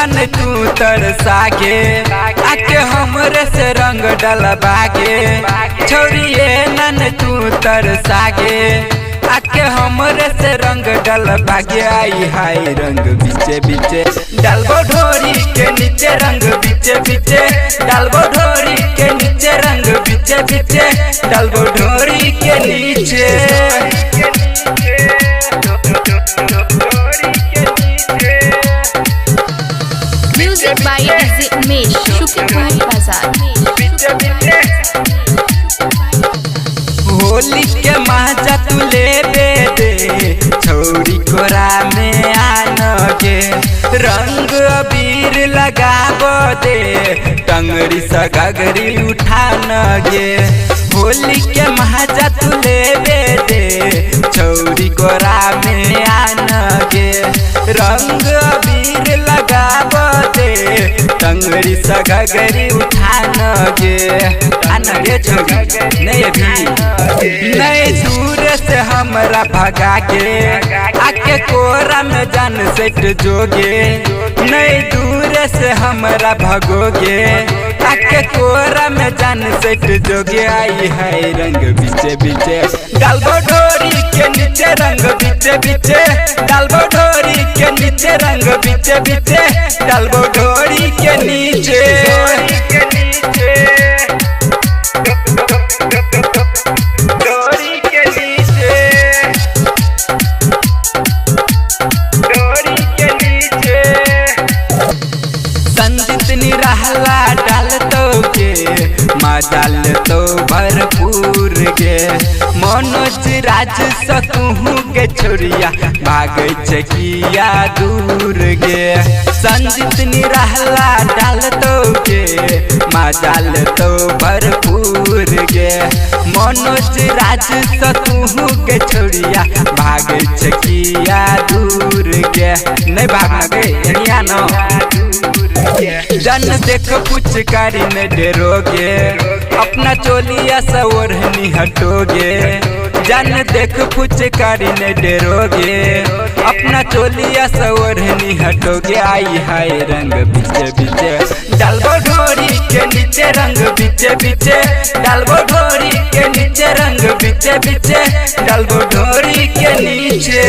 नन तू तरसागे आके हमरे से रंग डलबागे छोड़िए नन तू तरसागे आके हमरे से रंग डलबागे आई हाय रंग बीचे बीचे डालबो ढोरी के नीचे रंग बीचे बीचे डालबो ढोरी के नीचे रंग बीचे बीचे डालबो ढोरी के नीचे Music by DJ UMESH, शुक्रवार बाजार। होली के मजा तू लेबे दे छोरी कोरा में आनगे रंग अबीर लगाबो दे टंगरी सगगरी उठानगे होली के मजा तू लेबे दे छोरी कोरा में आनगे रंग अबीर लगाबो दे टंगरी सगगरी उठानगे आनगे छोरी नहीं भी नहीं दूर से हमरा भगा के आके कोरा में जान सेट जोगे नहीं दूर से हमरा भगोगे आके कोरा में जान सेट जोगे आई है रंग बीचे बीचे डालबो ढोरी के नीचे रंग बीचे बीचे डालबो ढोरी के नीचे रंग बीचे बीचे डालबो ढोरी के नीचे संजितनिराला डाल तो के मजाल तो भरपूर गे मनोज राज सकूँ के छोड़िया भागे चकिया दूर गे संजितनिराला डाल तो के मजाल तो भरपूर गे मनोज राज सकूँ के छोड़िया भागे चकिया दूर गे नहीं भागना गे जन देख पुचकारी में डरोगे अपना चोलिया से ओढ़नी हटोगे जन देख पुचकारी में डरोगे अपना चोलिया से ओढ़नी हटोगे आई हाय रंग बीचे बीचे डालबो ढोरी के नीचे रंग बीचे बीचे डालबो ढोरी के नीचे रंग बीचे बीचे डालबो ढोरी के नीचे